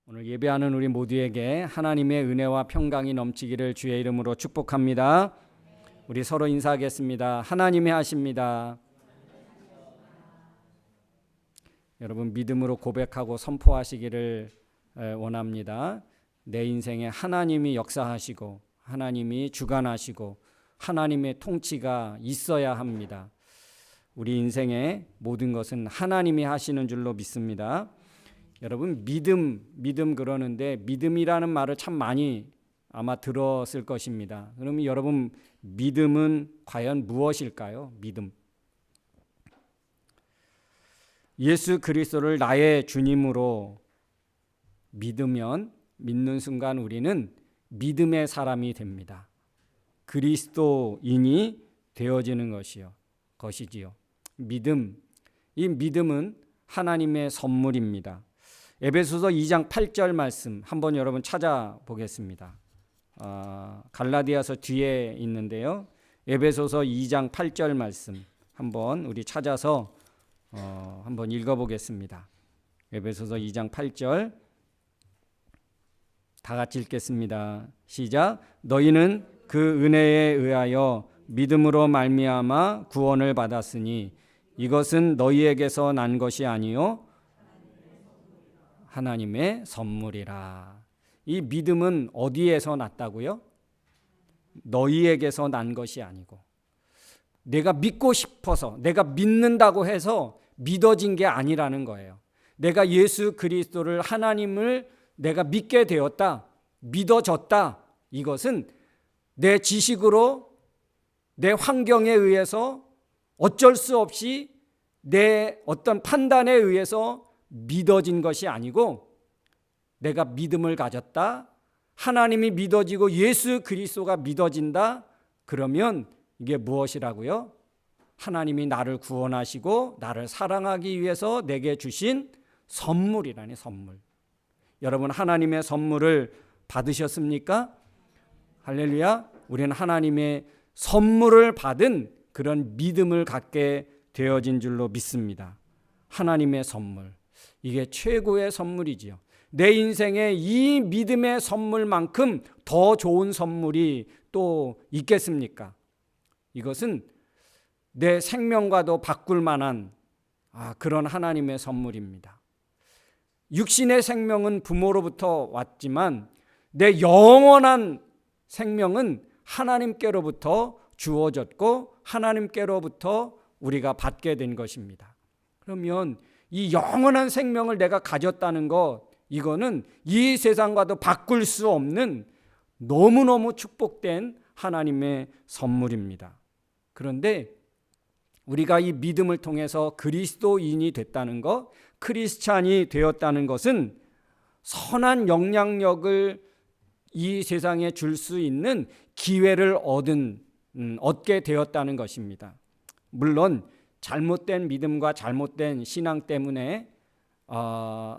오늘 예배하는 우리 모두에게 하나님의 은혜와 평강이 넘치기를 주의 이름으로 축복합니다. 우리 서로 인사하겠습니다. 하나님이 하십니다. 여러분 믿음으로 고백하고 선포하시기를 원합니다. 내 인생에 하나님이 역사하시고 하나님이 주관하시고 하나님의 통치가 있어야 합니다. 우리 인생의 모든 것은 하나님이 하시는 줄로 믿습니다. 여러분 믿음 그러는데 믿음이라는 말을 참 많이 아마 들었을 것입니다. 그러면 여러분 믿음은 과연 무엇일까요? 믿음. 예수 그리스도를 나의 주님으로 믿는 순간 우리는 믿음의 사람이 됩니다. 그리스도인이 되어지는 것이지요. 이 믿음은 하나님의 선물입니다. 에베소서 2장 8절 말씀 한번 여러분 찾아보겠습니다. 갈라디아서 뒤에 있는데요. 에베소서 2장 8절 말씀 한번 우리 찾아서 한번 읽어보겠습니다. 에베소서 2장 8절 다 같이 읽겠습니다. 시작. 너희는 그 은혜에 의하여 믿음으로 말미암아 구원을 받았으니 이것은 너희에게서 난 것이 아니요 하나님의 선물이라. 이 믿음은 어디에서 났다고요? 너희에게서 난 것이 아니고 내가 믿고 싶어서 내가 믿는다고 해서 믿어진 게 아니라는 거예요. 내가 예수 그리스도를 하나님을 내가 믿게 되었다, 믿어졌다. 이것은 내 지식으로 내 환경에 의해서 어쩔 수 없이 내 어떤 판단에 의해서 믿어진 것이 아니고 내가 믿음을 가졌다, 하나님이 믿어지고 예수 그리스도가 믿어진다. 그러면 이게 무엇이라고요? 하나님이 나를 구원하시고 나를 사랑하기 위해서 내게 주신 선물이라니, 선물. 여러분 하나님의 선물을 받으셨습니까? 할렐루야. 우리는 하나님의 선물을 받은 그런 믿음을 갖게 되어진 줄로 믿습니다. 하나님의 선물, 이게 최고의 선물이지요. 내 인생에 이 믿음의 선물만큼 더 좋은 선물이 또 있겠습니까? 이것은 내 생명과도 바꿀 만한 그런 하나님의 선물입니다. 육신의 생명은 부모로부터 왔지만 내 영원한 생명은 하나님께로부터 주어졌고 하나님께로부터 우리가 받게 된 것입니다. 그러면 이 영원한 생명을 내가 가졌다는 것, 이거는 이 세상과도 바꿀 수 없는 너무너무 축복된 하나님의 선물입니다. 그런데 우리가 이 믿음을 통해서 그리스도인이 됐다는 것, 크리스찬이 되었다는 것은 선한 영향력을 이 세상에 줄 수 있는 기회를 얻게 되었다는 것입니다. 물론 잘못된 믿음과 잘못된 신앙 때문에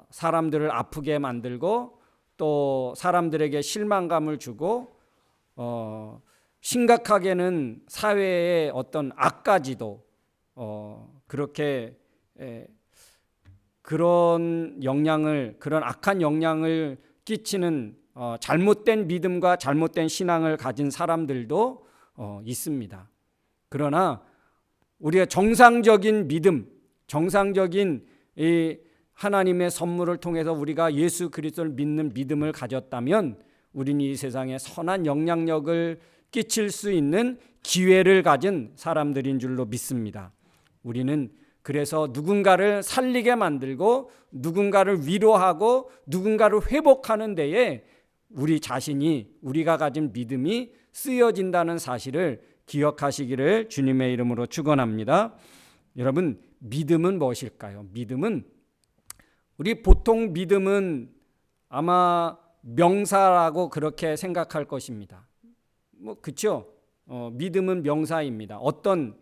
사람들을 아프게 만들고 또 사람들에게 실망감을 주고 심각하게는 사회의 어떤 악까지도 그렇게 그런 악한 영향을 끼치는 잘못된 믿음과 잘못된 신앙을 가진 사람들도 있습니다. 그러나 우리가 정상적인 믿음, 정상적인 이 하나님의 선물을 통해서 우리가 예수 그리스도를 믿는 믿음을 가졌다면 우리는 이 세상에 선한 영향력을 끼칠 수 있는 기회를 가진 사람들인 줄로 믿습니다. 우리는 그래서 누군가를 살리게 만들고 누군가를 위로하고 누군가를 회복하는 데에 우리 자신이, 우리가 가진 믿음이 쓰여진다는 사실을 기억하시기를 주님의 이름으로 축원합니다. 여러분 믿음은 무엇일까요? 믿음은 우리 보통 믿음은 아마 명사라고 그렇게 생각할 것입니다. 그렇죠? 믿음은 명사입니다. 어떤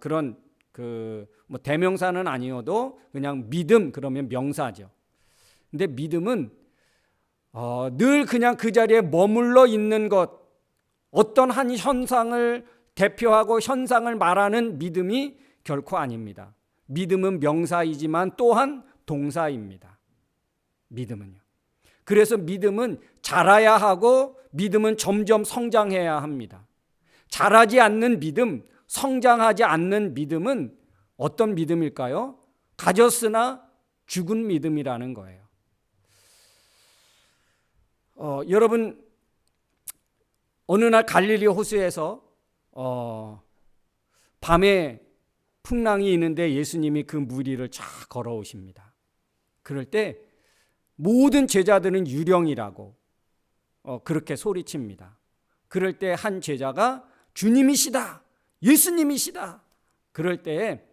그런 대명사는 아니어도 그냥 믿음 그러면 명사죠. 근데 믿음은 늘 그냥 그 자리에 머물러 있는 것, 어떤 한 현상을 대표하고 현상을 말하는 믿음이 결코 아닙니다. 믿음은 명사이지만 또한 동사입니다. 믿음은요. 그래서 믿음은 자라야 하고 믿음은 점점 성장해야 합니다. 자라지 않는 믿음, 성장하지 않는 믿음은 어떤 믿음일까요? 가졌으나 죽은 믿음이라는 거예요. 여러분, 어느 날 갈릴리 호수에서 밤에 풍랑이 있는데 예수님이 그 물 위를 쫙 걸어오십니다. 그럴 때 모든 제자들은 유령이라고 그렇게 소리칩니다. 그럴 때 한 제자가 주님이시다, 예수님이시다. 그럴 때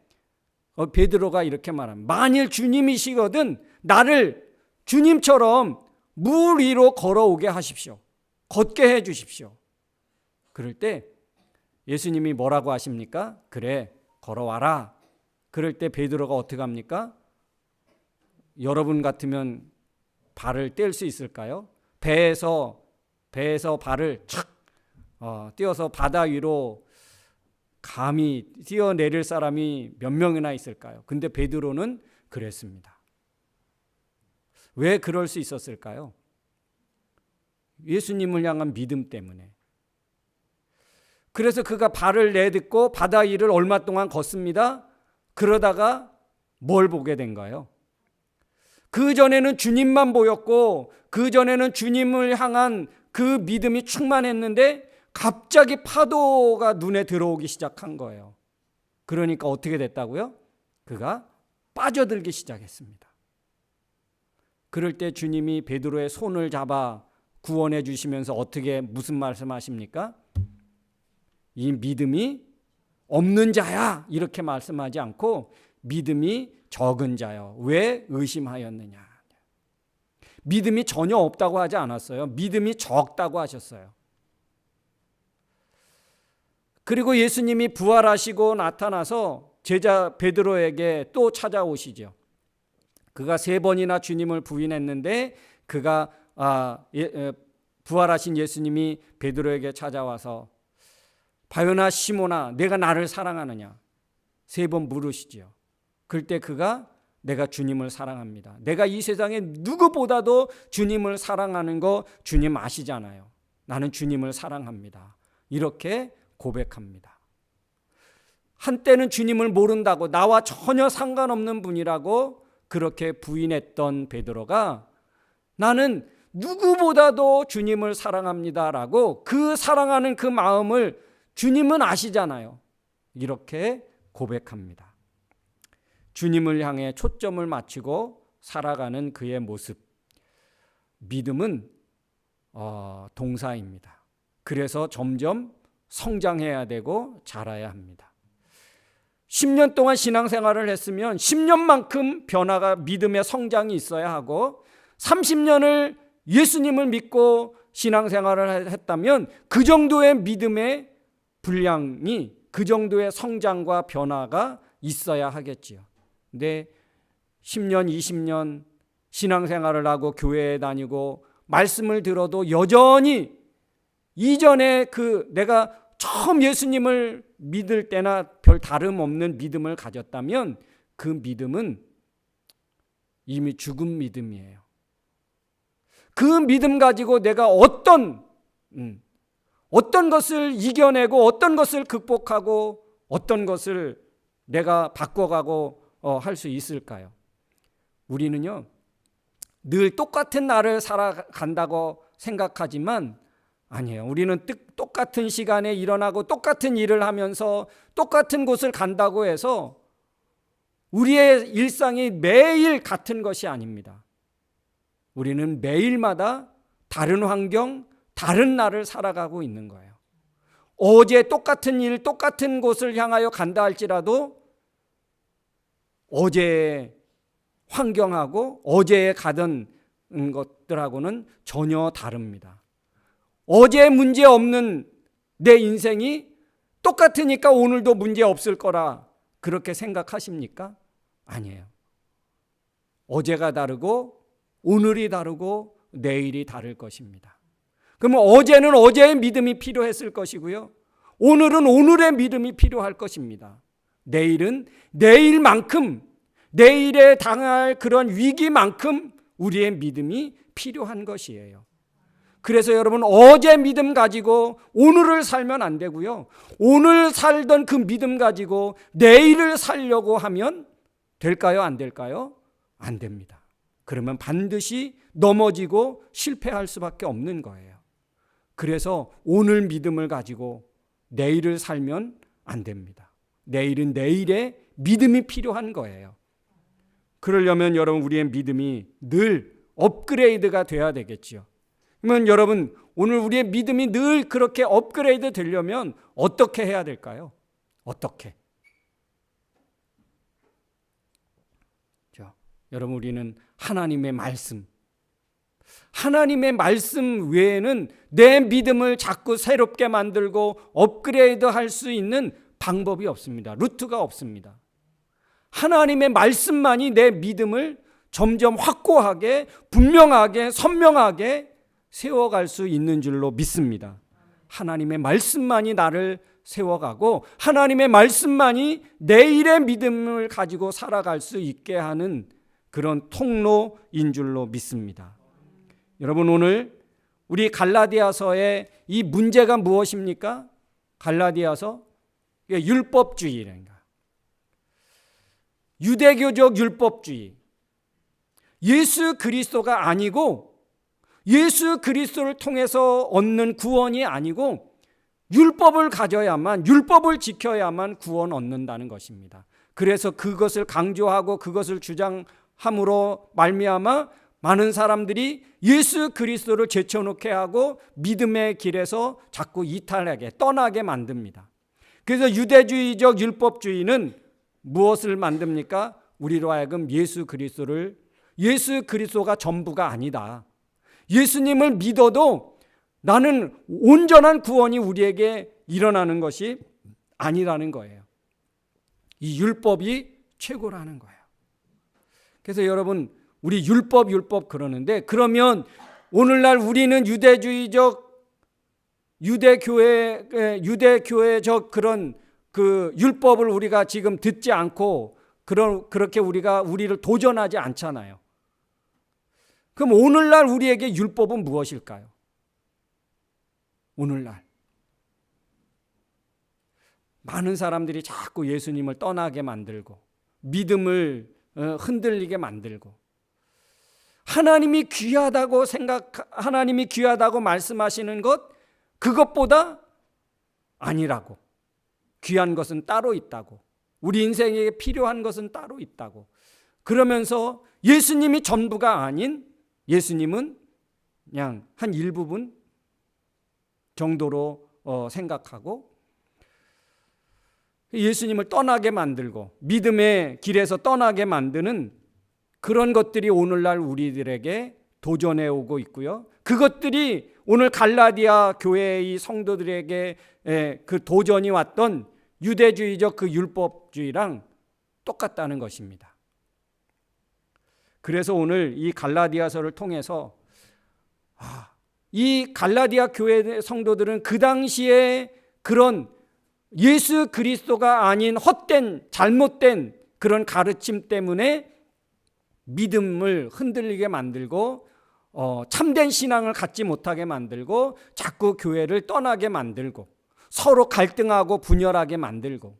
베드로가 이렇게 말합니다. 만일 주님이시거든 나를 주님처럼 물 위로 걸어오게 하십시오. 걷게 해 주십시오. 그럴 때 예수님이 뭐라고 하십니까? 그래, 걸어와라. 그럴 때 베드로가 어떻게 합니까? 여러분 같으면 발을 뗄 수 있을까요? 배에서 발을 착 띄어서 바다 위로 감히 뛰어내릴 사람이 몇 명이나 있을까요? 근데 베드로는 그랬습니다. 왜 그럴 수 있었을까요? 예수님을 향한 믿음 때문에. 그래서 그가 발을 내딛고 바다 위를 얼마 동안 걷습니다. 그러다가 뭘 보게 된가요? 그전에는 주님만 보였고 그전에는 주님을 향한 그 믿음이 충만했는데 갑자기 파도가 눈에 들어오기 시작한 거예요. 그러니까 어떻게 됐다고요? 그가 빠져들기 시작했습니다. 그럴 때 주님이 베드로의 손을 잡아 구원해 주시면서 무슨 말씀하십니까? 이 믿음이 없는 자야 이렇게 말씀하지 않고 믿음이 적은 자요. 왜 의심하였느냐? 믿음이 전혀 없다고 하지 않았어요. 믿음이 적다고 하셨어요. 그리고 예수님이 부활하시고 나타나서 제자 베드로에게 또 찾아오시죠. 그가 3번이나 주님을 부인했는데 그가 부활하신 예수님이 베드로에게 찾아와서 바요나 시몬아 내가 나를 사랑하느냐 3번 물으시죠. 그때 그가 내가 주님을 사랑합니다. 내가 이 세상에 누구보다도 주님을 사랑하는 거 주님 아시잖아요. 나는 주님을 사랑합니다. 이렇게 고백합니다. 한때는 주님을 모른다고 나와 전혀 상관없는 분이라고 그렇게 부인했던 베드로가 나는 누구보다도 주님을 사랑합니다라고 그 사랑하는 그 마음을 주님은 아시잖아요. 이렇게 고백합니다. 주님을 향해 초점을 맞추고 살아가는 그의 모습. 믿음은 동사입니다. 그래서 점점 성장해야 되고 자라야 합니다. 10년 동안 신앙생활을 했으면 10년만큼 변화가 믿음의 성장이 있어야 하고 30년을 예수님을 믿고 신앙생활을 했다면 그 정도의 믿음의 분량이 그 정도의 성장과 변화가 있어야 하겠지요. 근데 10년, 20년 신앙생활을 하고 교회에 다니고 말씀을 들어도 여전히 이전에 내가 처음 예수님을 믿을 때나 별 다름없는 믿음을 가졌다면 그 믿음은 이미 죽은 믿음이에요. 그 믿음 가지고 내가 어떤 것을 이겨내고 어떤 것을 극복하고 어떤 것을 내가 바꿔가고 할 수 있을까요? 우리는요 늘 똑같은 날을 살아간다고 생각하지만 아니에요. 우리는 똑같은 시간에 일어나고 똑같은 일을 하면서 똑같은 곳을 간다고 해서 우리의 일상이 매일 같은 것이 아닙니다. 우리는 매일마다 다른 환경, 다른 날을 살아가고 있는 거예요. 어제 똑같은 일, 똑같은 곳을 향하여 간다 할지라도 어제의 환경하고 어제에 가던 것들하고는 전혀 다릅니다. 어제 문제 없는 내 인생이 똑같으니까 오늘도 문제 없을 거라 그렇게 생각하십니까? 아니에요. 어제가 다르고 오늘이 다르고 내일이 다를 것입니다. 그러면 어제는 어제의 믿음이 필요했을 것이고요. 오늘은 오늘의 믿음이 필요할 것입니다. 내일은 내일만큼 내일에 당할 그런 위기만큼 우리의 믿음이 필요한 것이에요. 그래서 여러분, 어제 믿음 가지고 오늘을 살면 안 되고요. 오늘 살던 그 믿음 가지고 내일을 살려고 하면 될까요? 안 될까요? 안 됩니다. 그러면 반드시 넘어지고 실패할 수밖에 없는 거예요. 그래서 오늘 믿음을 가지고 내일을 살면 안 됩니다. 내일은 내일의 믿음이 필요한 거예요. 그러려면 여러분, 우리의 믿음이 늘 업그레이드가 돼야 되겠죠. 그러면 여러분, 오늘 우리의 믿음이 늘 그렇게 업그레이드 되려면 어떻게 해야 될까요? 어떻게? 여러분, 우리는 하나님의 말씀 외에는 내 믿음을 자꾸 새롭게 만들고 업그레이드 할 수 있는 방법이 없습니다. 루트가 없습니다. 하나님의 말씀만이 내 믿음을 점점 확고하게, 분명하게, 선명하게 세워갈 수 있는 줄로 믿습니다. 하나님의 말씀만이 나를 세워가고 하나님의 말씀만이 내일의 믿음을 가지고 살아갈 수 있게 하는 그런 통로인 줄로 믿습니다. 여러분, 오늘 우리 갈라디아서의 이 문제가 무엇입니까? 갈라디아서 율법주의랍니다. 유대교적 율법주의. 예수 그리스도가 아니고 예수 그리스도를 통해서 얻는 구원이 아니고 율법을 가져야만, 율법을 지켜야만 구원 얻는다는 것입니다. 그래서 그것을 강조하고 그것을 주장함으로 말미암아 많은 사람들이 예수 그리스도를 제쳐놓게 하고 믿음의 길에서 자꾸 이탈하게, 떠나게 만듭니다. 그래서 유대주의적 율법주의는 무엇을 만듭니까? 우리로 하여금 예수 그리스도가 전부가 아니다. 예수님을 믿어도 나는 온전한 구원이 우리에게 일어나는 것이 아니라는 거예요. 이 율법이 최고라는 거예요. 그래서 여러분, 우리 율법 그러는데, 그러면 오늘날 우리는 유대교회적 그런 그 율법을 우리가 지금 듣지 않고 그렇게 우리를 도전하지 않잖아요. 그럼 오늘날 우리에게 율법은 무엇일까요? 오늘날 많은 사람들이 자꾸 예수님을 떠나게 만들고 믿음을 흔들리게 만들고, 하나님이 귀하다고 말씀하시는 것, 그것보다 아니라고, 귀한 것은 따로 있다고, 우리 인생에 필요한 것은 따로 있다고 그러면서 예수님이 전부가 아닌, 예수님은 그냥 한 일부분 정도로 생각하고 예수님을 떠나게 만들고 믿음의 길에서 떠나게 만드는 그런 것들이 오늘날 우리들에게 도전해 오고 있고요. 그것들이 오늘 갈라디아 교회의 성도들에게 그 도전이 왔던 유대주의적 그 율법주의랑 똑같다는 것입니다. 그래서 오늘 이 갈라디아서를 통해서 이 갈라디아 교회 성도들은 그 당시에 그런 예수 그리스도가 아닌 헛된, 잘못된 그런 가르침 때문에 믿음을 흔들리게 만들고 참된 신앙을 갖지 못하게 만들고 자꾸 교회를 떠나게 만들고 서로 갈등하고 분열하게 만들고.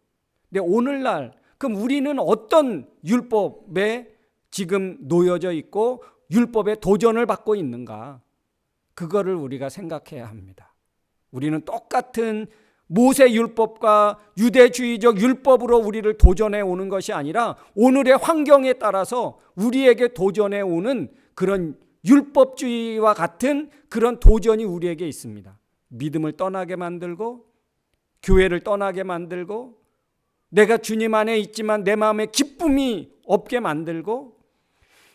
근데 오늘날 그럼 우리는 어떤 율법에 지금 놓여져 있고 율법에 도전을 받고 있는가? 그거를 우리가 생각해야 합니다. 우리는 똑같은 모세 율법과 유대주의적 율법으로 우리를 도전해 오는 것이 아니라 오늘의 환경에 따라서 우리에게 도전해 오는 그런 율법주의와 같은 그런 도전이 우리에게 있습니다. 믿음을 떠나게 만들고 교회를 떠나게 만들고 내가 주님 안에 있지만 내 마음에 기쁨이 없게 만들고.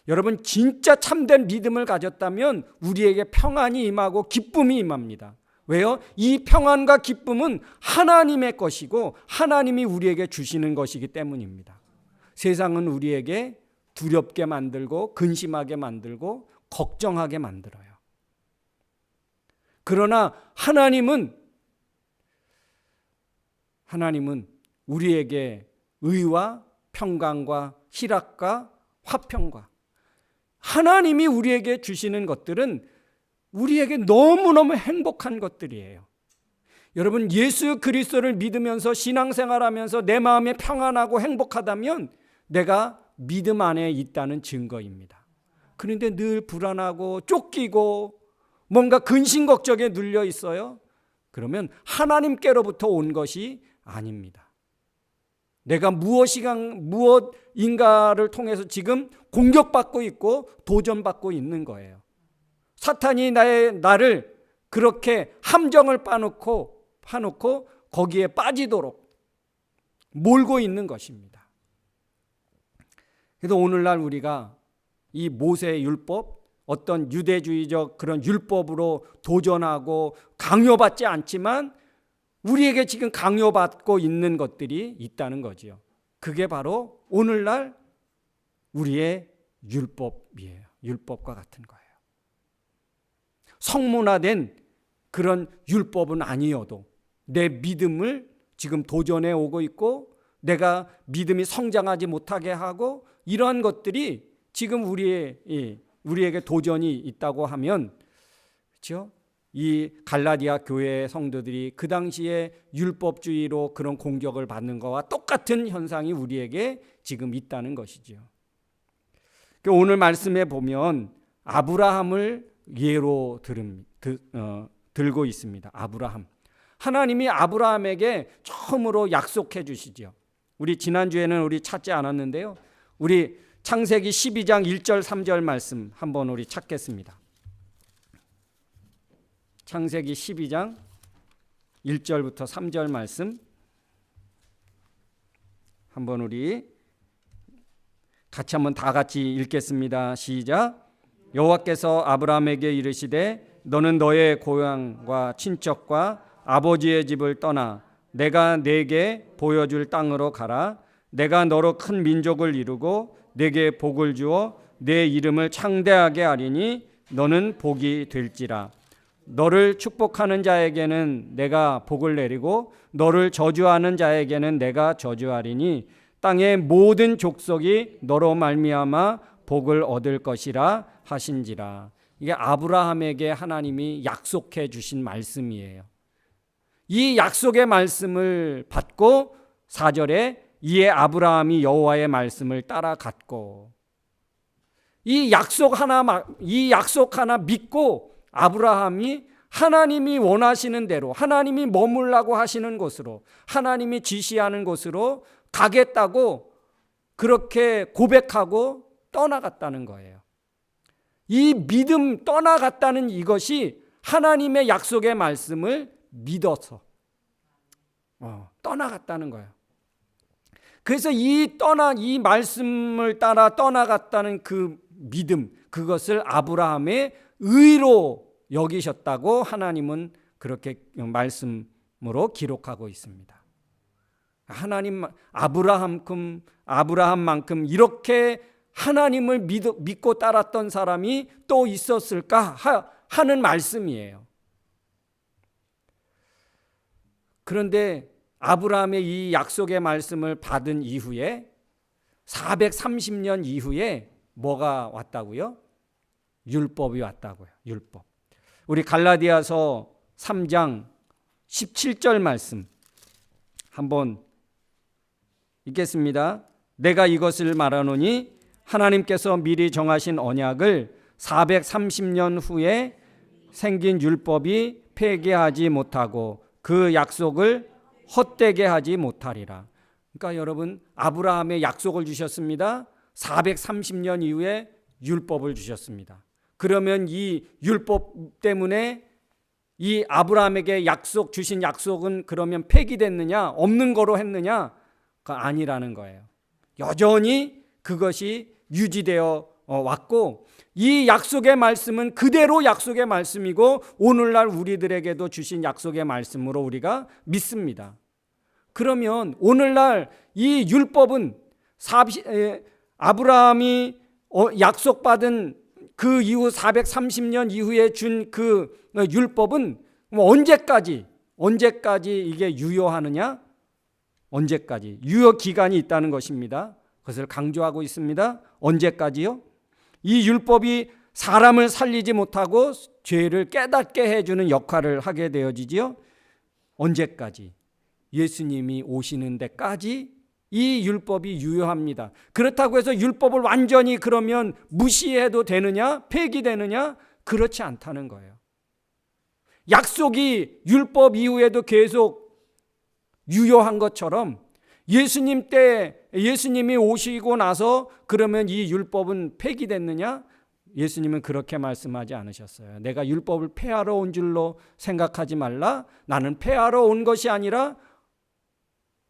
여러분, 진짜 참된 믿음을 가졌다면 우리에게 평안이 임하고 기쁨이 임합니다. 왜요? 이 평안과 기쁨은 하나님의 것이고 하나님이 우리에게 주시는 것이기 때문입니다. 세상은 우리에게 두렵게 만들고 근심하게 만들고 걱정하게 만들어요. 그러나 하나님은 우리에게 의와 평강과 희락과 화평과 하나님이 우리에게 주시는 것들은 우리에게 너무너무 행복한 것들이에요. 여러분, 예수 그리스도를 믿으면서 신앙생활하면서 내 마음에 평안하고 행복하다면 내가 믿음 안에 있다는 증거입니다. 그런데 늘 불안하고 쫓기고 뭔가 근심 걱정에 눌려 있어요. 그러면 하나님께로부터 온 것이 아닙니다. 내가 무엇인가를 통해서 지금 공격받고 있고 도전받고 있는 거예요. 사탄이 나를 그렇게 함정을 파놓고 거기에 빠지도록 몰고 있는 것입니다. 그래서 오늘날 우리가 이 모세의 율법, 어떤 유대주의적 그런 율법으로 도전하고 강요받지 않지만 우리에게 지금 강요받고 있는 것들이 있다는 거지요. 그게 바로 오늘날 우리의 율법이에요. 율법과 같은 거예요. 성문화된 그런 율법은 아니어도 내 믿음을 지금 도전해 오고 있고 내가 믿음이 성장하지 못하게 하고 이러한 것들이 지금 우리에게 도전이 있다고 하면, 그렇죠? 이 갈라디아 교회 성도들이 그 당시에 율법주의로 그런 공격을 받는 것과 똑같은 현상이 우리에게 지금 있다는 것이죠. 오늘 말씀에 보면 아브라함을 예로 들고 있습니다. 아브라함. 하나님이 아브라함에게 처음으로 약속해 주시죠. 우리 지난주에는 우리 찾지 않았는데요. 우리 창세기 12장 1절 3절 말씀 한번 우리 찾겠습니다. 창세기 12장 1절부터 3절 말씀 한번 우리 같이 한번 다 같이 읽겠습니다. 시작. 여호와께서 아브라함에게 이르시되 너는 너의 고향과 친척과 아버지의 집을 떠나 내가 네게 보여줄 땅으로 가라. 내가 너로 큰 민족을 이루고 네게 복을 주어 내 이름을 창대하게 하리니 너는 복이 될지라. 너를 축복하는 자에게는 내가 복을 내리고 너를 저주하는 자에게는 내가 저주하리니 땅의 모든 족속이 너로 말미암아 복을 얻을 것이라 하신지라. 이게 아브라함에게 하나님이 약속해 주신 말씀이에요. 이 약속의 말씀을 받고 4절에 이에 아브라함이 여호와의 말씀을 따라갔고, 이 약속 하나 믿고 아브라함이 하나님이 원하시는 대로 하나님이 머물라고 하시는 곳으로 하나님이 지시하는 곳으로 가겠다고 그렇게 고백하고 떠나갔다는 거예요. 이 믿음 떠나갔다는 이것이 하나님의 약속의 말씀을 믿어서 떠나갔다는 거예요. 그래서 이 말씀을 따라 떠나갔다는 그 믿음, 그것을 아브라함의 의로 여기셨다고 하나님은 그렇게 말씀으로 기록하고 있습니다. 하나님 아브라함만큼 이렇게 하나님을 믿고 따랐던 사람이 또 있었을까 하는 말씀이에요. 그런데 아브라함의 이 약속의 말씀을 받은 이후에 430년 이후에 뭐가 왔다고요? 율법이 왔다고요. 율법. 우리 갈라디아서 3장 17절 말씀 한번 읽겠습니다. 내가 이것을 말하노니 하나님께서 미리 정하신 언약을 430년 후에 생긴 율법이 폐기하지 못하고 그 약속을 헛되게 하지 못하리라. 그러니까 여러분, 아브라함의 약속을 주셨습니다. 430년 이후에 율법을 주셨습니다. 그러면 이 율법 때문에 이 아브라함에게 주신 약속은 그러면 폐기됐느냐, 없는 거로 했느냐? 아니라는 거예요. 여전히 그것이 유지되어 왔고, 이 약속의 말씀은 그대로 약속의 말씀이고 오늘날 우리들에게도 주신 약속의 말씀으로 우리가 믿습니다. 그러면 오늘날 이 율법은 아브라함이 약속받은 그 이후 430년 이후에 준 그 율법은 언제까지 이게 유효하느냐? 언제까지? 유효 기간이 있다는 것입니다. 그것을 강조하고 있습니다. 언제까지요? 이 율법이 사람을 살리지 못하고 죄를 깨닫게 해주는 역할을 하게 되어지지요. 언제까지? 예수님이 오시는 데까지 이 율법이 유효합니다. 그렇다고 해서 율법을 완전히 그러면 무시해도 되느냐? 폐기되느냐? 그렇지 않다는 거예요. 약속이 율법 이후에도 계속 유효한 것처럼 예수님 때 예수님이 오시고 나서 그러면 이 율법은 폐기됐느냐? 예수님은 그렇게 말씀하지 않으셨어요. 내가 율법을 폐하러 온 줄로 생각하지 말라. 나는 폐하러 온 것이 아니라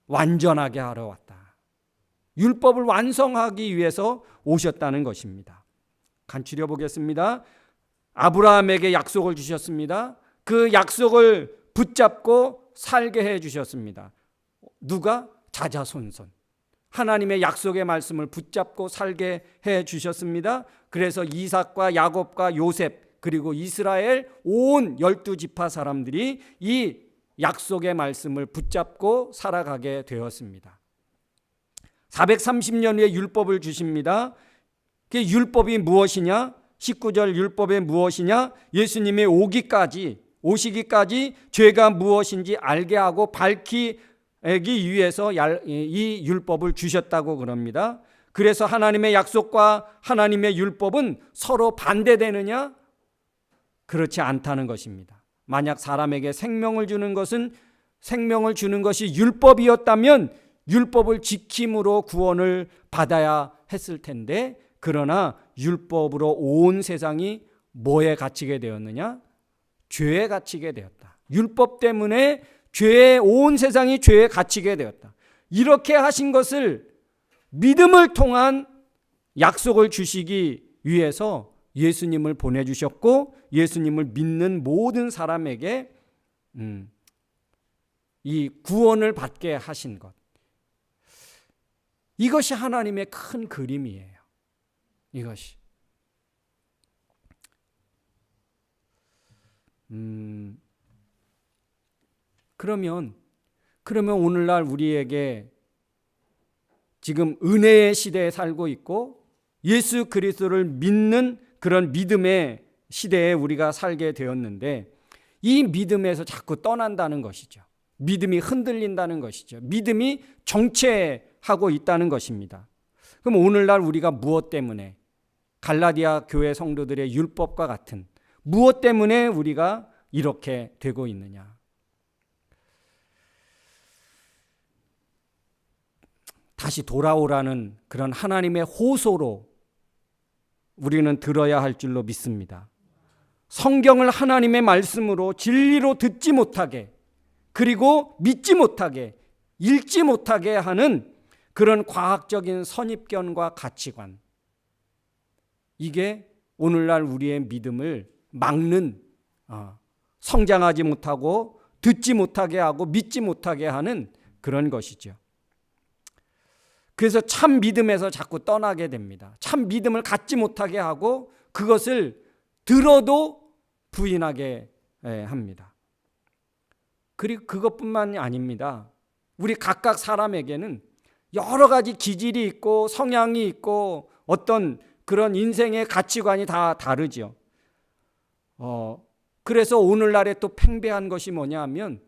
완전하게 하러 왔다. 율법을 완성하기 위해서 오셨다는 것입니다. 간추려 보겠습니다. 아브라함에게 약속을 주셨습니다. 그 약속을 붙잡고 살게 해 주셨습니다. 누가? 자자손손. 하나님의 약속의 말씀을 붙잡고 살게 해 주셨습니다. 그래서 이삭과 야곱과 요셉 그리고 이스라엘 온 12지파 사람들이 이 약속의 말씀을 붙잡고 살아가게 되었습니다. 430년 후에 율법을 주십니다. 그 율법이 무엇이냐? 19절 율법이 무엇이냐? 예수님의 오시기까지 죄가 무엇인지 알게 하고 밝히기 위해서 이 율법을 주셨다고 그럽니다. 그래서 하나님의 약속과 하나님의 율법은 서로 반대되느냐? 그렇지 않다는 것입니다. 만약 사람에게 생명을 주는 것이 율법이었다면 율법을 지킴으로 구원을 받아야 했을 텐데, 그러나 율법으로 온 세상이 뭐에 갇히게 되었느냐? 죄에 갇히게 되었다. 율법 때문에 온 세상이 죄에 갇히게 되었다. 이렇게 하신 것을 믿음을 통한 약속을 주시기 위해서 예수님을 보내주셨고, 예수님을 믿는 모든 사람에게 이 구원을 받게 하신 것, 이것이 하나님의 큰 그림이에요. 이것이 그러면 오늘날 우리에게 지금 은혜의 시대에 살고 있고 예수 그리스도를 믿는 그런 믿음의 시대에 우리가 살게 되었는데, 이 믿음에서 자꾸 떠난다는 것이죠. 믿음이 흔들린다는 것이죠. 믿음이 정체하고 있다는 것입니다. 그럼 오늘날 우리가 무엇 때문에, 갈라디아 교회 성도들의 율법과 같은 무엇 때문에 우리가 이렇게 되고 있느냐? 다시 돌아오라는 그런 하나님의 호소로 우리는 들어야 할 줄로 믿습니다. 성경을 하나님의 말씀으로 진리로 듣지 못하게, 그리고 믿지 못하게, 읽지 못하게 하는 그런 과학적인 선입견과 가치관, 이게 오늘날 우리의 믿음을 막는, 성장하지 못하고 듣지 못하게 하고 믿지 못하게 하는 그런 것이죠. 그래서 참 믿음에서 자꾸 떠나게 됩니다. 참 믿음을 갖지 못하게 하고 그것을 들어도 부인하게 합니다. 그리고 그것뿐만이 아닙니다. 우리 각각 사람에게는 여러 가지 기질이 있고 성향이 있고 어떤 그런 인생의 가치관이 다 다르죠. 그래서 오늘날에 또 팽배한 것이 뭐냐 하면,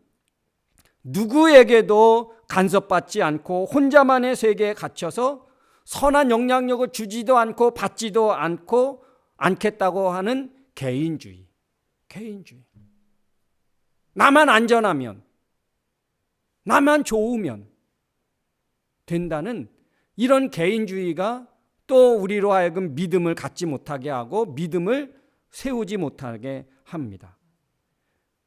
누구에게도 간섭받지 않고 혼자만의 세계에 갇혀서 선한 영향력을 주지도 않고 받지도 않겠다고 하는 개인주의. 나만 안전하면, 나만 좋으면 된다는 이런 개인주의가 또 우리로 하여금 믿음을 갖지 못하게 하고 믿음을 세우지 못하게 합니다.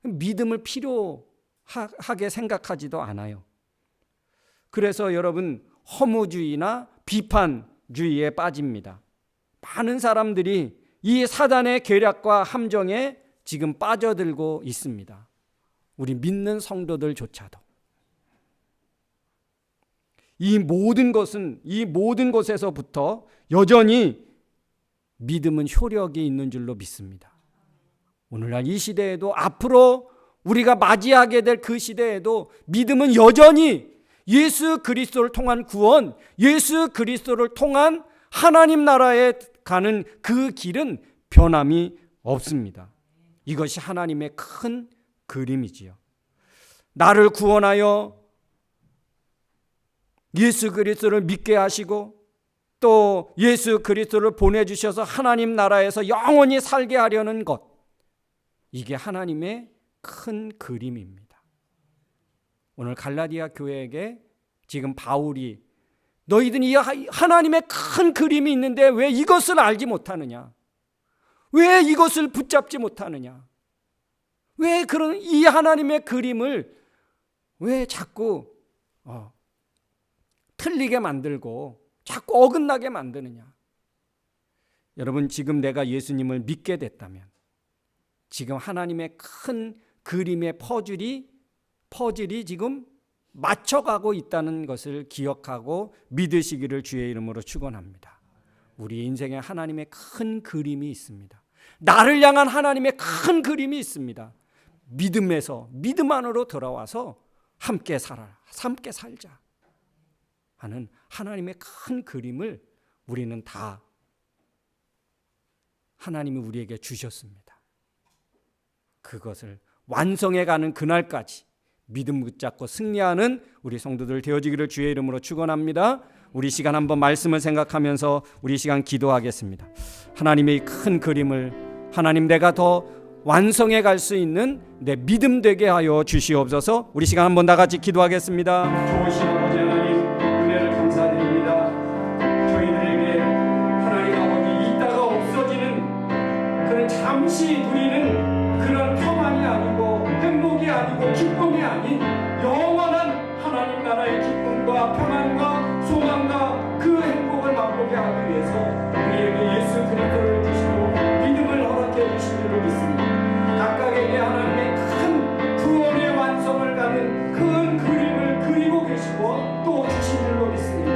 믿음을 필요하게 생각하지도 않아요. 그래서 여러분, 허무주의나 비판주의에 빠집니다. 많은 사람들이 이 사단의 계략과 함정에 지금 빠져들고 있습니다. 우리 믿는 성도들조차도. 이 모든 것에서부터 여전히 믿음은 효력이 있는 줄로 믿습니다. 오늘날 이 시대에도, 앞으로 우리가 맞이하게 될 그 시대에도 믿음은 여전히 예수 그리스도를 통한 구원, 예수 그리스도를 통한 하나님 나라의 가는 그 길은 변함이 없습니다. 이것이 하나님의 큰 그림이지요. 나를 구원하여 예수 그리스도를 믿게 하시고 또 예수 그리스도를 보내주셔서 하나님 나라에서 영원히 살게 하려는 것, 이게 하나님의 큰 그림입니다. 오늘 갈라디아 교회에게 지금 바울이 너희들이 이 하나님의 큰 그림이 있는데 왜 이것을 알지 못하느냐? 왜 이것을 붙잡지 못하느냐? 왜 그런 이 하나님의 그림을 왜 자꾸 틀리게 만들고 자꾸 어긋나게 만드느냐? 여러분, 지금 내가 예수님을 믿게 됐다면 지금 하나님의 큰 그림의 퍼즐이 지금 맞춰가고 있다는 것을 기억하고 믿으시기를 주의 이름으로 축원합니다. 우리 인생에 하나님의 큰 그림이 있습니다. 나를 향한 하나님의 큰 그림이 있습니다. 믿음에서 믿음 안으로 들어와서 함께 살아라, 함께 살자 하는 하나님의 큰 그림을 우리는 다 하나님이 우리에게 주셨습니다. 그것을 완성해가는 그날까지 믿음 붙잡고 승리하는 우리 성도들 되어지기를 주의 이름으로 축원합니다. 우리 시간 한번 말씀을 생각하면서 우리 시간 기도하겠습니다. 하나님의 큰 그림을 하나님 내가 더 완성해 갈 수 있는 내 믿음 되게 하여 주시옵소서. 우리 시간 한번 다 같이 기도하겠습니다. 좋으신 아버지 하나님, 은혜를 감사드립니다. 저희들에게 하나님 아버지 있다가 없어지는 그런 잠시 누리는 그런 평안이 아니고 행복이 아니고 기쁨이 아닌 영원한 하나님 나라의 기쁨과 평안과 소망과 그 행복을 맛보게 하기 위해서 우리에게 예수 그리스도를 주시고 믿음을 허락해 주신 줄로 믿습니다. 각각에게 하나님의 큰 구원의 완성을 가는 큰 그림을 그리고 계시고 또 주신 줄로 믿습니다.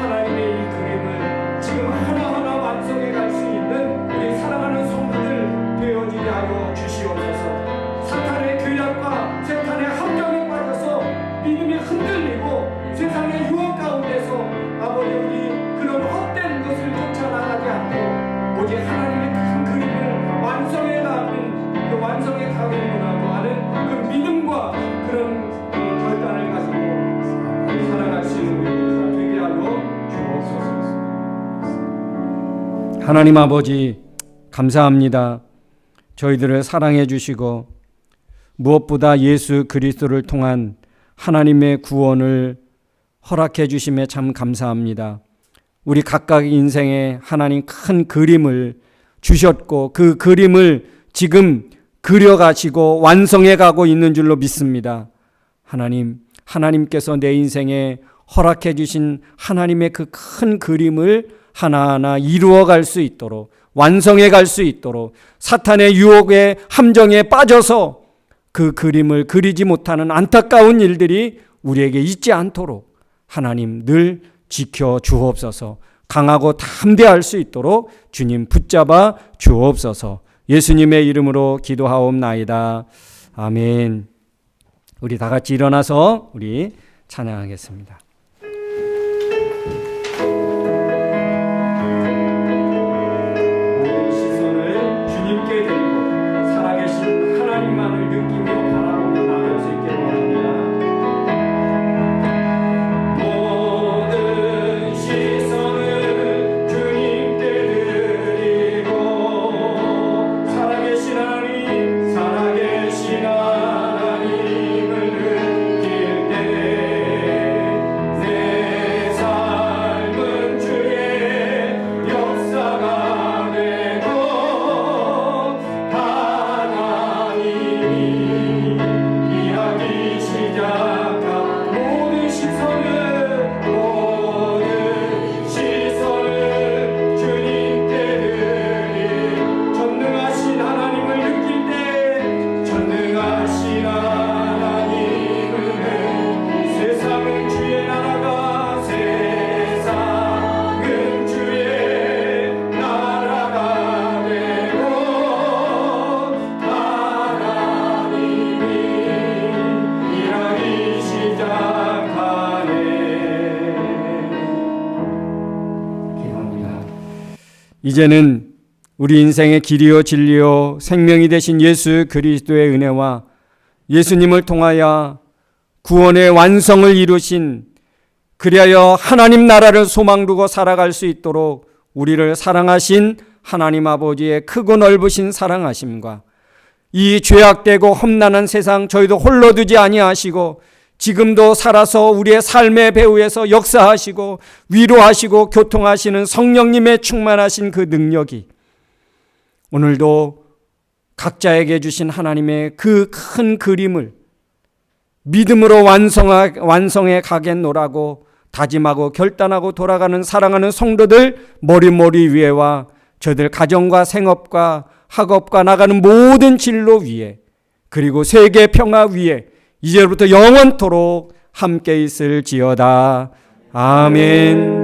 하나님의 이 그림을 지금 하나하나 완성해 갈 수 있는 우리 사랑하는 성도들 되어지게 하여 주시옵소서. 사탄의 괴략과 사탄의 함정에 빠져서 믿음이 흔들리고 세상의 유혹 가운데서 아버지 우리 그런 헛된 것을 쫓아나가지 않고 오직 하나님의 큰 그림을 완성해 가는 그 완성해 가는구나고 하는 그 믿음과 그런 결단을 가지고 살아갈 수 있는 우리가 되게 하여 주옵소서. 하나님 아버지 감사합니다. 저희들을 사랑해 주시고 무엇보다 예수 그리스도를 통한 하나님의 구원을 허락해 주심에 참 감사합니다. 우리 각각의 인생에 하나님 큰 그림을 주셨고 그 그림을 지금 그려가시고 완성해 가고 있는 줄로 믿습니다. 하나님께서 내 인생에 허락해 주신 하나님의 그 큰 그림을 하나하나 이루어 갈 수 있도록 완성해 갈 수 있도록 사탄의 유혹에 함정에 빠져서 그 그림을 그리지 못하는 안타까운 일들이 우리에게 있지 않도록 하나님 늘 지켜 주옵소서. 강하고 담대할 수 있도록 주님 붙잡아 주옵소서. 예수님의 이름으로 기도하옵나이다. 아멘. 우리 다 같이 일어나서 우리 찬양하겠습니다. 이제는 우리 인생의 길이요 진리요 생명이 되신 예수 그리스도의 은혜와 예수님을 통하여 구원의 완성을 이루신, 그리하여 하나님 나라를 소망 두고 살아갈 수 있도록 우리를 사랑하신 하나님 아버지의 크고 넓으신 사랑하심과 이 죄악되고 험난한 세상 저희도 홀로 두지 아니하시고 지금도 살아서 우리의 삶의 배후에서 역사하시고 위로하시고 교통하시는 성령님의 충만하신 그 능력이 오늘도 각자에게 주신 하나님의 그 큰 그림을 믿음으로 완성해 가겠노라고 다짐하고 결단하고 돌아가는 사랑하는 성도들 머리 위에와 저들 가정과 생업과 학업과 나가는 모든 진로 위에, 그리고 세계 평화 위에 이제부터 영원토록 함께 있을지어다. 아멘.